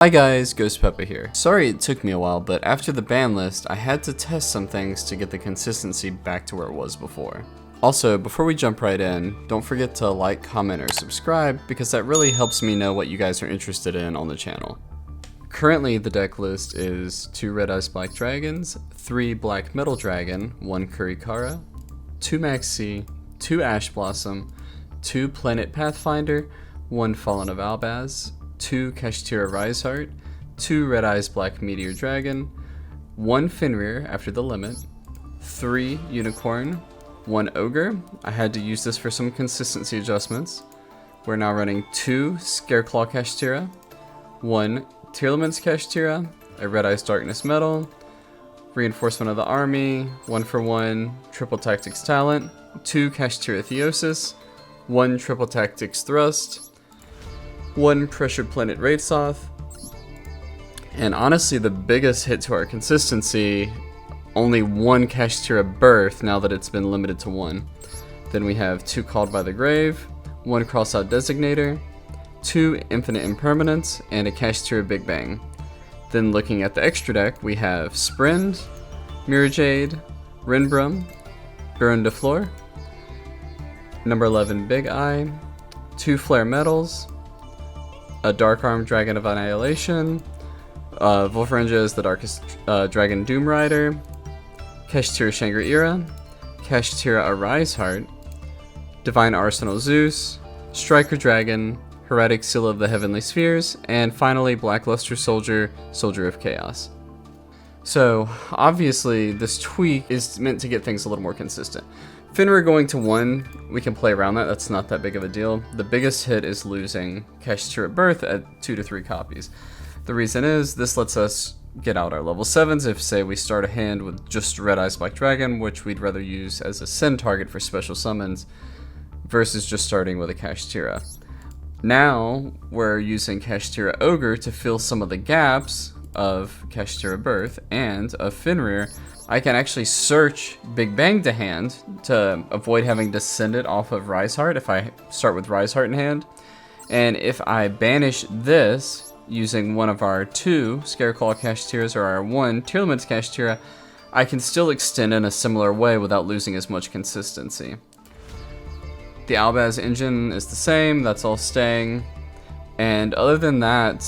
Hi guys, Ghost Peppa here. Sorry it took me a while, but after the ban list, I had to test some things to get the consistency back to where it was before. Also, before we jump right in, don't forget to like, comment, or subscribe, because that really helps me know what you guys are interested in on the channel. Currently, the deck list is 2 Red Eyes Black Dragons, 3 Black Metal Dragon, 1 Kurikara, 2 Maxi, 2 Ash Blossom, 2 Planet Pathfinder, 1 Fallen of Albaz, 2 Kashtira Riseheart, 2 Red Eyes Black Meteor Dragon, 1 Fenrir after the limit, 3 Unicorn, 1 Ogre. I had to use this for some consistency adjustments. We're now running 2 Scareclaw Kashtira, 1 Tearlaments Kashtira, a Red Eyes Darkness Metal, Reinforcement of the Army, 1-for-1 Triple Tactics Talent, 2 Kashtira Theosis, 1 Triple Tactics Thrust, 1 Pressured Planet Riseheart, and honestly the biggest hit to our consistency, only 1 Kashtira Birth now that it's been limited to 1. Then we have 2 Called by the Grave, 1 Crossout Designator, 2 Infinite Impermanence, and a Kashtira Big Bang. Then looking at the extra deck, we have Sprint, Mirror Jade, Renbrum, Baron de Fleur, number 11 Big Eye, 2 Flare Metals, a Dark Arm Dragon of Annihilation, Volfrenja is the Darkest Dragon Doom Rider, Kashtira Shangri-Ira, Kashtira Riseheart, Divine Arsenal Zeus, Striker Dragon, Heretic Seal of the Heavenly Spheres, and finally Blackluster Soldier, Soldier of Chaos. So obviously this tweak is meant to get things a little more consistent. Fenrir going to 1, we can play around that, that's not that big of a deal. The biggest hit is losing Kashtira Birth at 2 to 3 copies. The reason is, this lets us get out our level 7s if, say, we start a hand with just Red Eyes Black Dragon, which we'd rather use as a send target for special summons, versus just starting with a Kashtira. Now, we're using Kashtira Ogre to fill some of the gaps of Kashtira Birth and of Fenrir. I can actually search Big Bang to hand to avoid having to send it off of Riseheart if I start with Riseheart in hand. And if I banish this using one of our 2 Scareclaw Kashtiras or our 1 Tearlaments Kashtira, I can still extend in a similar way without losing as much consistency. The Albaz engine is the same, that's all staying. And other than that,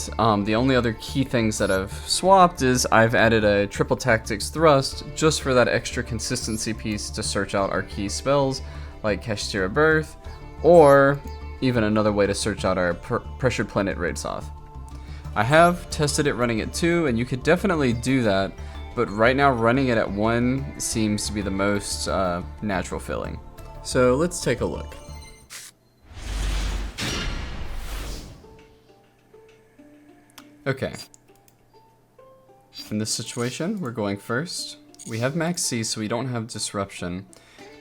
the only other key things that I've swapped is I've added a Triple Tactics Thrust just for that extra consistency piece to search out our key spells like Kashtira Birth, or even another way to search out our Pressured Planet Riseheart. I have tested it running at 2, and you could definitely do that, but right now running it at 1 seems to be the most natural feeling. So let's take a look. Okay, in this situation, we're going first. We have Max C, so we don't have Disruption,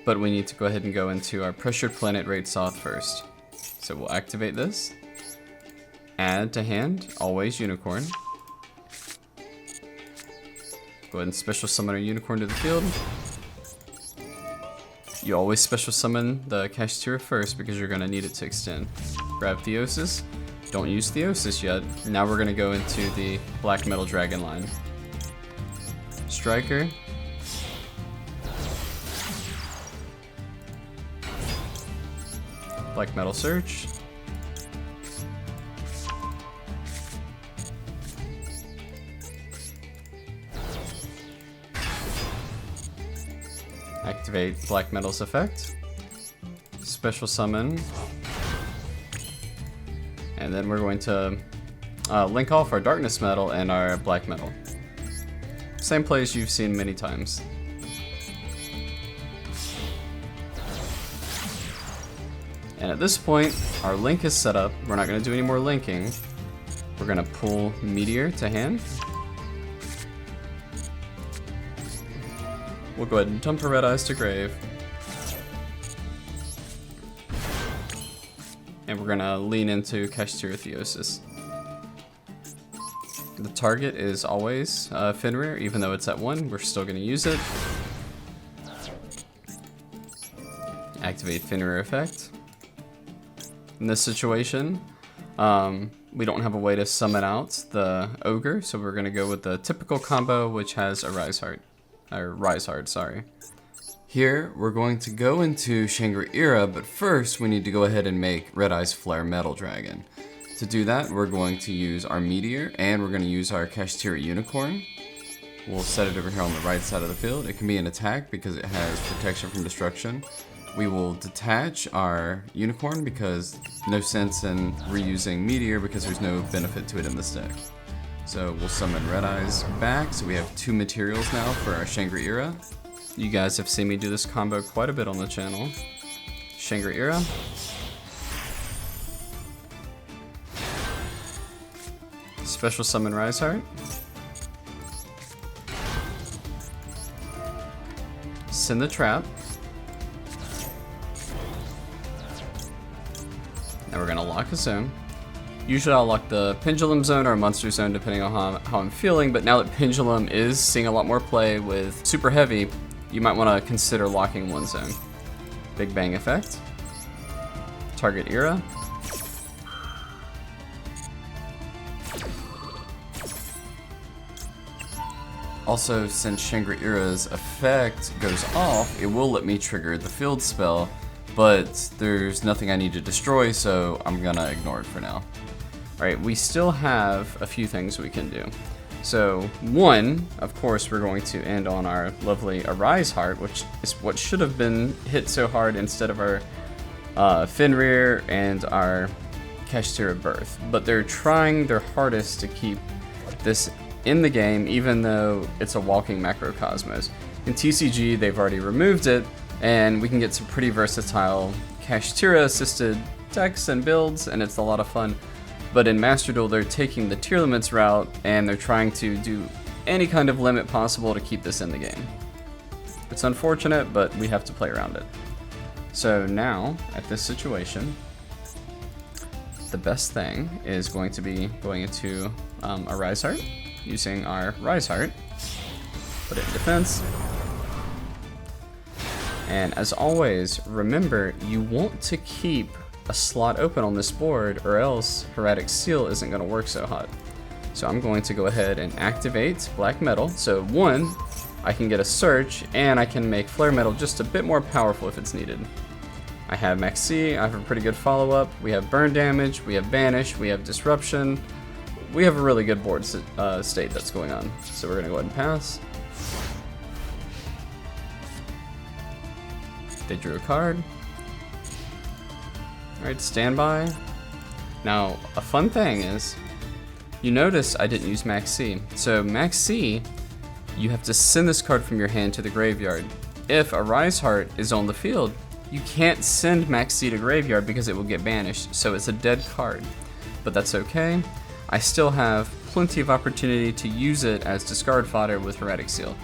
but we need to go ahead and go into our Pressured Planet Riseheart first. So we'll activate this, add to hand, always Unicorn. Go ahead and special summon our Unicorn to the field. You always special summon the Kashtira first because you're going to need it to extend. Grab Theosis. Don't use Theosis yet. Now we're going to go into the Black Metal Dragon line. Striker. Black Metal Search. Activate Black Metal's effect. Special summon. And then we're going to link off our Darkness Metal and our Black Metal. Same plays you've seen many times. And at this point, our link is set up. We're not going to do any more linking. We're going to pull Meteor to hand. We'll go ahead and dump our Red Eyes to grave. And we're gonna lean into Kashtira Theosis. The target is always Fenrir, even though it's at 1, we're still gonna use it. Activate Fenrir effect. In this situation, we don't have a way to summon out the ogre, so we're gonna go with the typical combo, which has a Riseheart, sorry. Here, we're going to go into Shangri-Ira, but first we need to go ahead and make Red Eye's Flare Metal Dragon. To do that, we're going to use our Meteor, and we're going to use our Kashtira Unicorn. We'll set it over here on the right side of the field. It can be an attack because it has protection from destruction. We will detach our Unicorn because no sense in reusing Meteor because there's no benefit to it in this deck. So we'll summon Red Eyes back, so we have 2 materials now for our Shangri-Ira. You guys have seen me do this combo quite a bit on the channel. Shangri-Ira. Special summon Riseheart. Send the trap. Now we're gonna lock a zone. Usually I'll lock the Pendulum Zone or Monster Zone depending on how I'm feeling, but now that Pendulum is seeing a lot more play with Super Heavy, you might want to consider locking one zone. Big Bang effect. Target Ira. Also, since Shangri-Ira's effect goes off, it will let me trigger the field spell, but there's nothing I need to destroy, so I'm gonna ignore it for now. Alright, we still have a few things we can do. So, one, of course, we're going to end on our lovely Riseheart, which is what should have been hit so hard instead of our Fenrir and our Kashtira Birth. But they're trying their hardest to keep this in the game, even though it's a walking macrocosmos. In TCG, they've already removed it, and we can get some pretty versatile Kashtira-assisted decks and builds, and it's a lot of fun. But in Master Duel, they're taking the tier limits route, and they're trying to do any kind of limit possible to keep this in the game. It's unfortunate, but we have to play around it. So now, at this situation, the best thing is going to be going into a Riseheart, using our Riseheart, put it in defense. And as always, remember, you want to keep a slot open on this board, or else Heretic Seal isn't going to work so hot. So I'm going to go ahead and activate Black Metal. So one, I can get a search, and I can make Flare Metal just a bit more powerful if it's needed. I have Maxi, I have a pretty good follow-up, we have burn damage, we have banish, we have disruption. We have a really good board state that's going on. So we're going to go ahead and pass. They drew a card. Alright, standby. Now, a fun thing is, you notice I didn't use Max C. So Max C, you have to send this card from your hand to the graveyard. If a Riseheart is on the field, you can't send Max C to graveyard because it will get banished, so it's a dead card. But that's okay. I still have plenty of opportunity to use it as discard fodder with Heretic Seal.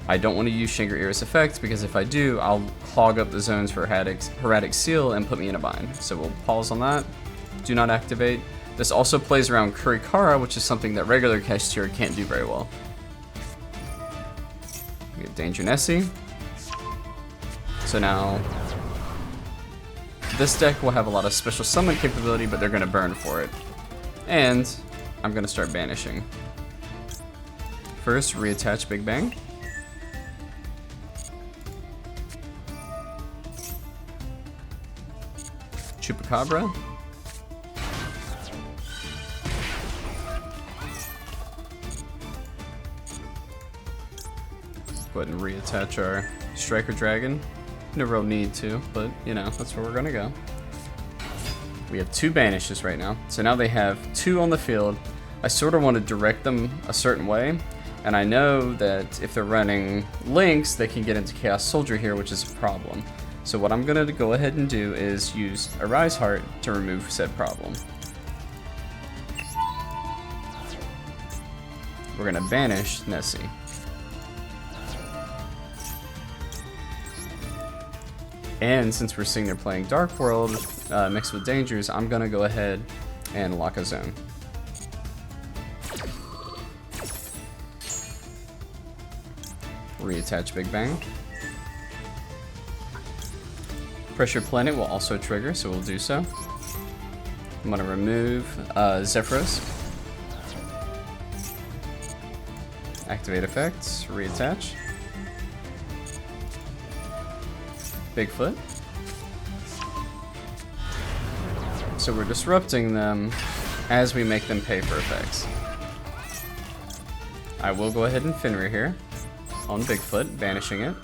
I don't want to use Shangri-Ira's effect because if I do, I'll clog up the zones for Heretic Seal and put me in a bind. So we'll pause on that. Do not activate. This also plays around Kurikara, which is something that regular Kashtira can't do very well. We have Danger Nessie. So now, this deck will have a lot of special summon capability, but they're going to burn for it. And I'm going to start banishing. First, reattach Big Bang. Chupacabra. Go ahead and reattach our Striker Dragon. No real need to, but you know, that's where we're gonna go. We have 2 banishes right now, so now they have 2 on the field. I sort of want to direct them a certain way, and I know that if they're running Lynx, they can get into Chaos Soldier here, which is a problem. So what I'm going to go ahead and do is use a Riseheart to remove said problem. We're going to banish Nessie. And since we're seeing they're playing Dark World mixed with Dangers, I'm going to go ahead and lock a zone. Reattach Big Bang. Pressure Planet will also trigger, so we'll do so. I'm gonna remove Zephyros. Activate effects, reattach. Bigfoot. So we're disrupting them as we make them pay for effects. I will go ahead and Fenrir here on Bigfoot, banishing it.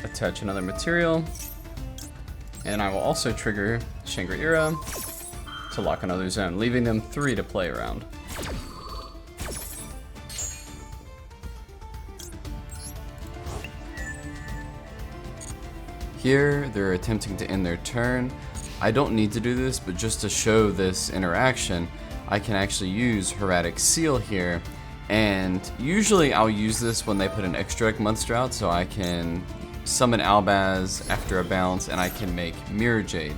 Attach another material. And I will also trigger Shangri-Ira to lock another zone, leaving them 3 to play around. Here, they're attempting to end their turn. I don't need to do this, but just to show this interaction, I can actually use Hieratic Seal here. And usually I'll use this when they put an extra monster out, so I can summon Albaz after a bounce and I can make Mirror Jade.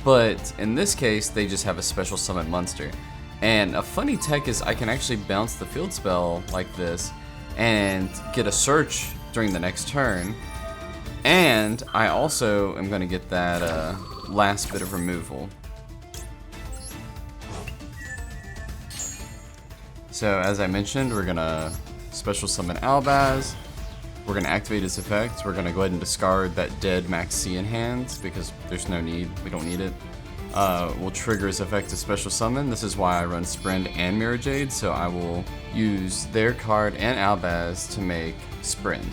But in this case, they just have a special summon monster. And a funny tech is I can actually bounce the field spell like this and get a search during the next turn. And I also am going to get that last bit of removal. So as I mentioned, we're going to special summon Albaz. We're going to activate his effect. We're going to go ahead and discard that dead Max C in hand because there's no need. We don't need it. We'll trigger his effect to special summon. This is why I run Sprint and Mirror Jade. So I will use their card and Albaz to make Sprint.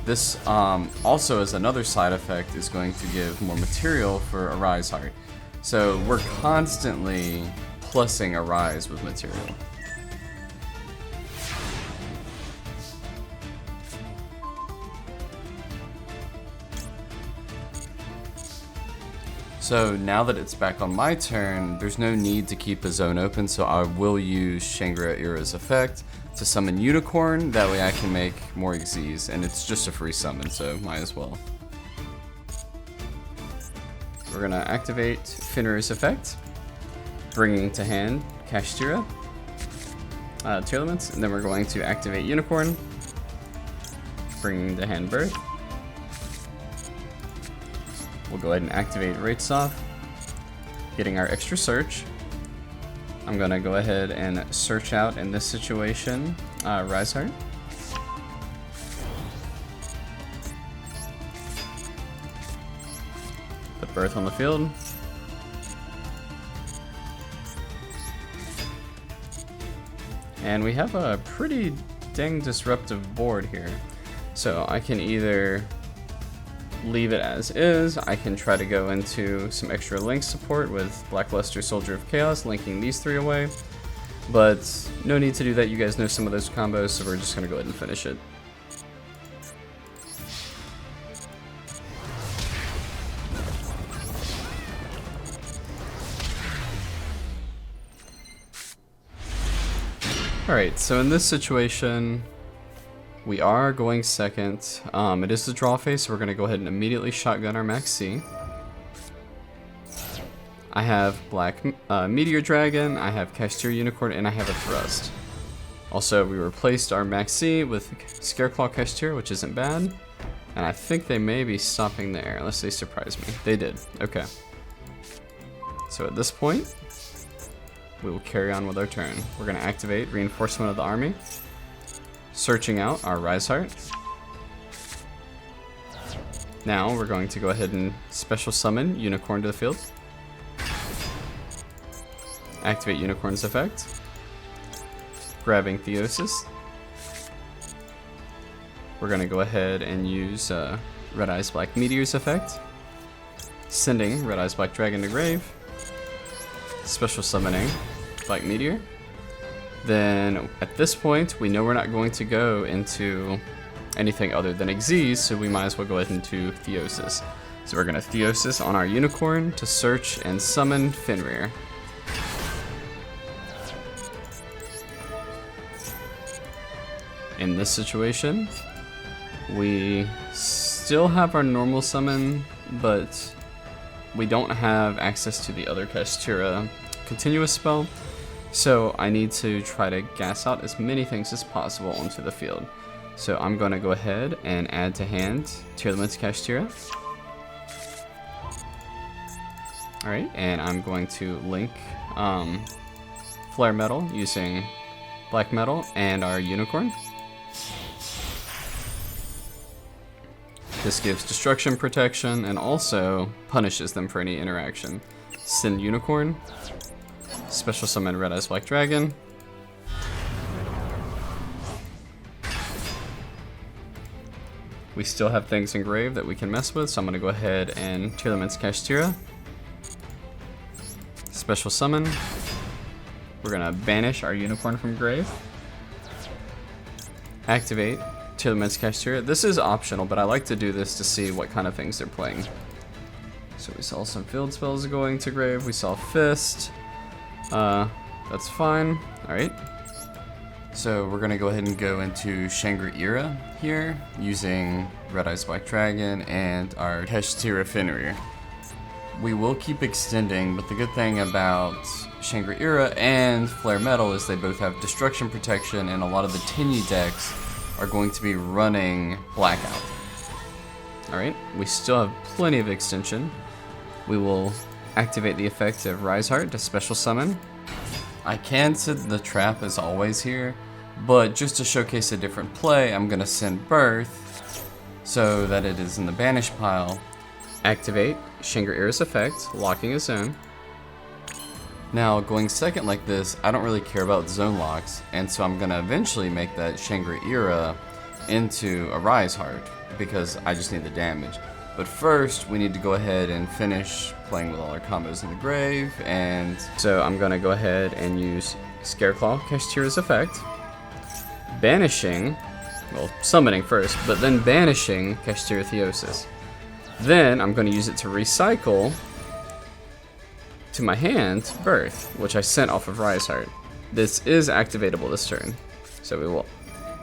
This also, as another side effect, is going to give more material for a Riseheart. So we're constantly plussing a Rise with material. So now that it's back on my turn, there's no need to keep a zone open, so I will use Shangri-Ira's effect to summon Unicorn. That way I can make more Xyz, and it's just a free summon, so might as well. We're gonna activate Fenrir's effect, bringing to hand Kashtira, two elements, and then we're going to activate Unicorn, bringing to hand Birth. We'll go ahead and activate Rates Off, getting our extra search. I'm gonna go ahead and search out in this situation, Riseheart. Put Birth on the field. And we have a pretty dang disruptive board here. So I can either leave it as is. I can try to go into some extra link support with Blackluster Soldier of Chaos, linking these 3 away. But no need to do that. You guys know some of those combos, so we're just going to go ahead and finish it. Alright, so in this situation, we are going second. It is the draw phase, so we're going to go ahead and immediately shotgun our Max C. I have Black Meteor Dragon, I have Kashtira Unicorn, and I have a Thrust. Also, we replaced our Max C with Scareclaw Kashtira, which isn't bad. And I think they may be stopping there, unless they surprise me. They did. Okay. So at this point, we will carry on with our turn. We're going to activate Reinforcement of the Army, searching out our Riseheart. Now we're going to go ahead and special summon Unicorn to the field. Activate Unicorn's effect. Grabbing Theosis. We're going to go ahead and use Red Eyes Black Meteor's effect. Sending Red Eyes Black Dragon to grave. Special summoning Black Meteor. Then at this point, we know we're not going to go into anything other than Xyz, so we might as well go ahead into Theosis. So we're going to Theosis on our Unicorn to search and summon Fenrir. In this situation, we still have our normal summon, but we don't have access to the other Kashtira continuous spell. So I need to try to gas out as many things as possible onto the field. So I'm going to go ahead and add to hand Tearlaments Kashtira. Alright, and I'm going to link Flare Metal using Black Metal and our Unicorn. This gives destruction protection and also punishes them for any interaction. Send Unicorn. Special summon Red Eyes Black Dragon. We still have things engraved that we can mess with, so I'm going to go ahead and Tearlaments Kashtira. Special summon. We're going to banish our Unicorn from grave. Activate Tearlaments Kashtira. This is optional, but I like to do this to see what kind of things they're playing. So we saw some field spells going to grave. We saw Fist. That's fine. Alright. So we're going to go ahead and go into Shangri-Ira here using Red Eyes Black Dragon and our Kashtira Fenrir. We will keep extending, but the good thing about Shangri-Ira and Flare Metal is they both have destruction protection, and a lot of the Tinny decks are going to be running Blackout. Alright, we still have plenty of extension. We will activate the effect of Riseheart to special summon. I can set the trap as always here, but just to showcase a different play, I'm going to send Birth so that it is in the banish pile. Activate Shangri-Ira's effect, locking a zone. Now, going second like this, I don't really care about zone locks, and so I'm going to eventually make that Shangri-Ira into a Riseheart, because I just need the damage. But first, we need to go ahead and finish playing with all our combos in the grave, and so I'm going to go ahead and use Scareclaw Kashtira's effect, banishing, well, summoning first, but then banishing Kashtira Theosis. Then I'm going to use it to recycle to my hand Birth, which I sent off of Riseheart. This is activatable this turn, so we will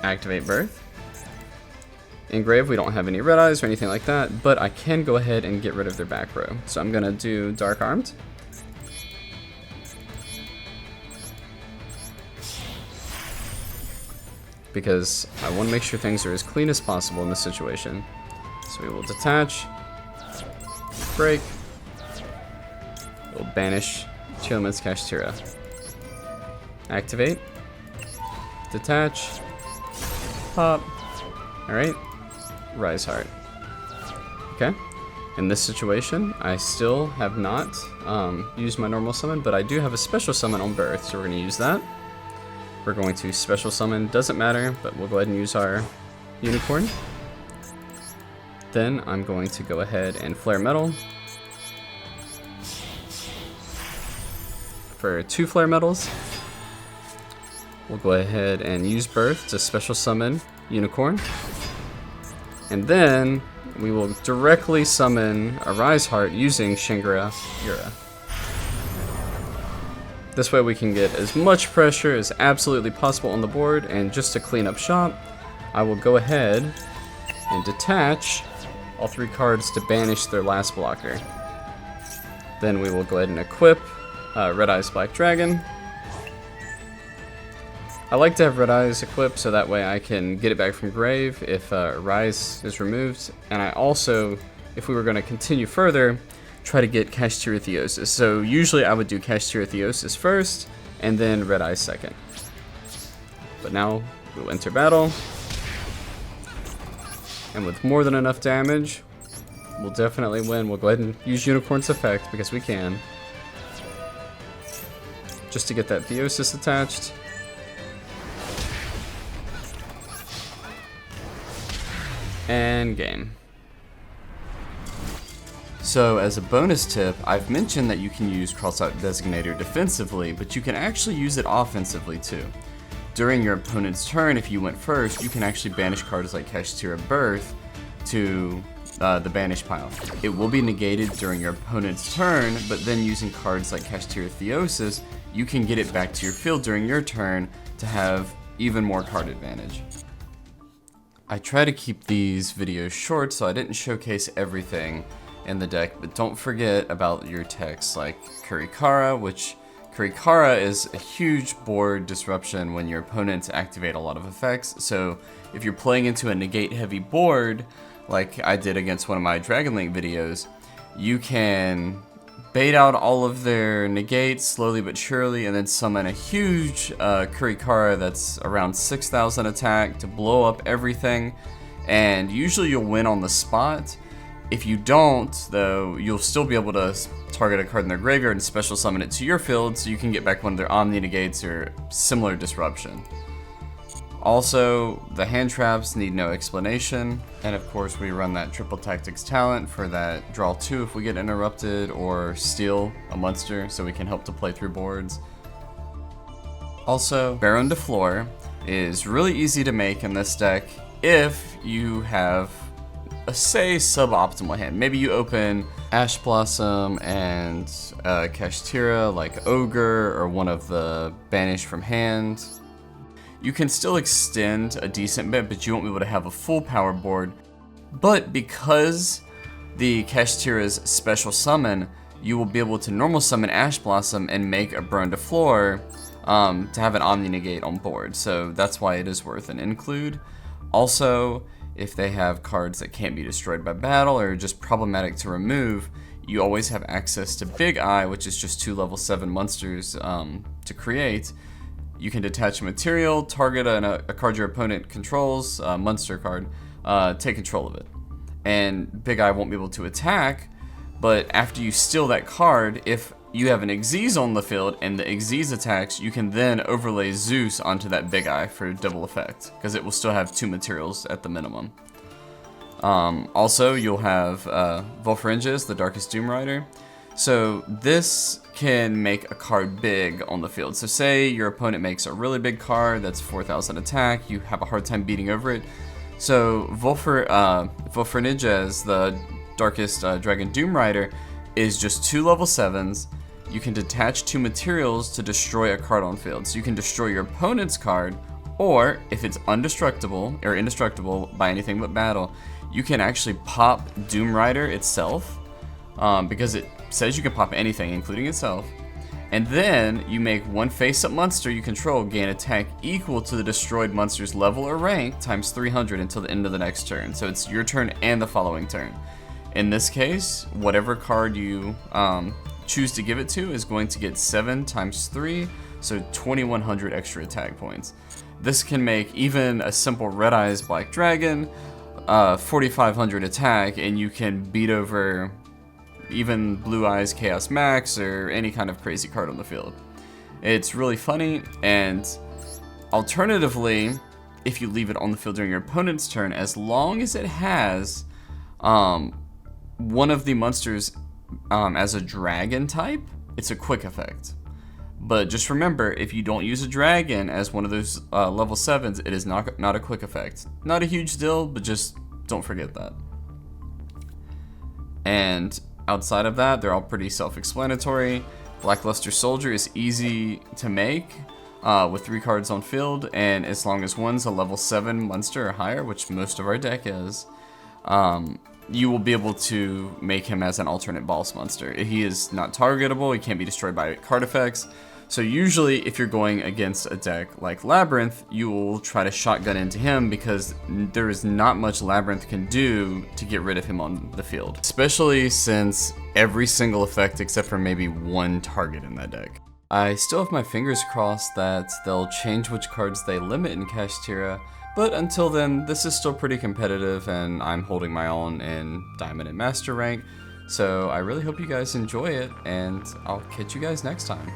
activate Birth. In grave, we don't have any red eyes or anything like that, but I can go ahead and get rid of their back row. So I'm going to do Dark Armed. Because I want to make sure things are as clean as possible in this situation. So we will detach, break, we'll banish Tearlaments Kashtira. Activate, detach, pop, alright. Riseheart. Okay. In this situation, I still have not used my normal summon, but I do have a special summon on Birth, so we're going to use that. We're going to special summon, doesn't matter, but we'll go ahead and use our Unicorn. Then I'm going to go ahead and Flare Metal for 2 Flare Metals. We'll go ahead and use Birth to special summon Unicorn. And then we will directly summon a Riseheart using Shangri-Ira. This way we can get as much pressure as absolutely possible on the board, and just to clean up shop, I will go ahead and detach all 3 cards to banish their last blocker. Then we will go ahead and equip Red Eyes Black Dragon. I like to have Red Eyes equipped so that way I can get it back from grave if Rise is removed. And I also, if we were going to continue further, try to get Kashtira Theosis. So usually I would do Kashtira Theosis first, and then Red Eyes second. But now we'll enter battle. And with more than enough damage, we'll definitely win. We'll go ahead and use Unicorn's effect because we can. Just to get that Theosis attached. And game. So as a bonus tip, I've mentioned that you can use Crossout Designator defensively, but you can actually use it offensively too. During your opponent's turn, if you went first, you can actually banish cards like Kashtira Birth to the banish pile. It will be negated during your opponent's turn, but then using cards like Kashtira Theosis, you can get it back to your field during your turn to have even more card advantage. I try to keep these videos short, so I didn't showcase everything in the deck, but don't forget about your techs like Kurikara, which Shangri-Ira is a huge board disruption when your opponents activate a lot of effects, so if you're playing into a negate heavy board, like I did against one of my Dragon Link videos, you can bait out all of their negates slowly but surely and then summon a huge Shangri-Ira that's around 6,000 attack to blow up everything, and usually you'll win on the spot. If you don't, though, you'll still be able to target a card in their graveyard and special summon it to your field so you can get back one of their Omni Negates or similar disruption. Also, the hand traps need no explanation, and of course we run that triple tactics talent for that draw 2 if we get interrupted, or steal a monster so we can help to play through boards. Also, Baron de Fleur is really easy to make in this deck if you have say suboptimal hand. Maybe you open Ash Blossom and Kashtira like Ogre or one of the Banish from hand. You can still extend a decent bit, but you won't be able to have a full power board. But because the Kashtira's special summon, you will be able to normal summon Ash Blossom and make a Baron de Fleur to have an Omni Negate on board. So that's why it is worth an include. Also, if they have cards that can't be destroyed by battle or just problematic to remove, you always have access to Big Eye, which is just 2 level 7 monsters to create. You can detach a material, target a card your opponent controls, a monster card, take control of it. And Big Eye won't be able to attack, but after you steal that card, if you have an Xyz on the field and the Xyz attacks, you can then overlay Zeus onto that Big Eye for double effect, because it will still have 2 materials at the minimum. Also, you'll have Volfringes, the Darkest Doom Rider. So this can make a card big on the field. So say your opponent makes a really big card that's 4,000 attack, you have a hard time beating over it. So Volfringes, the Darkest Dragon Doom Rider, is just 2 level 7s. You can detach 2 materials to destroy a card on field. So you can destroy your opponent's card, or if it's indestructible by anything but battle, you can actually pop Doom Rider itself, because it says you can pop anything, including itself. And then you make one face-up monster you control gain attack equal to the destroyed monster's level or rank times 300 until the end of the next turn. So it's your turn and the following turn. In this case, whatever card you choose to give it to is going to get 7 times 3, so 2,100 extra attack points. This can make even a simple Red Eyes Black Dragon 4,500 attack, and you can beat over even Blue Eyes Chaos Max or any kind of crazy card on the field. It's really funny, and alternatively, if you leave it on the field during your opponent's turn, as long as it has one of the monsters as a dragon type, it's a quick effect. But just remember, if you don't use a dragon as one of those level 7s, it is not a quick effect. Not a huge deal, but just don't forget that. And outside of that, they're all pretty self-explanatory. Blackluster Soldier is easy to make with 3 cards on field, and as long as one's a level 7 monster or higher, which most of our deck is, you will be able to make him as an alternate boss monster. He is not targetable, he can't be destroyed by card effects. So usually if you're going against a deck like Labyrinth, you will try to shotgun into him because there is not much Labyrinth can do to get rid of him on the field. Especially since every single effect except for maybe one target in that deck. I still have my fingers crossed that they'll change which cards they limit in Kashtira, but until then, this is still pretty competitive and I'm holding my own in Diamond and Master rank. So I really hope you guys enjoy it, and I'll catch you guys next time.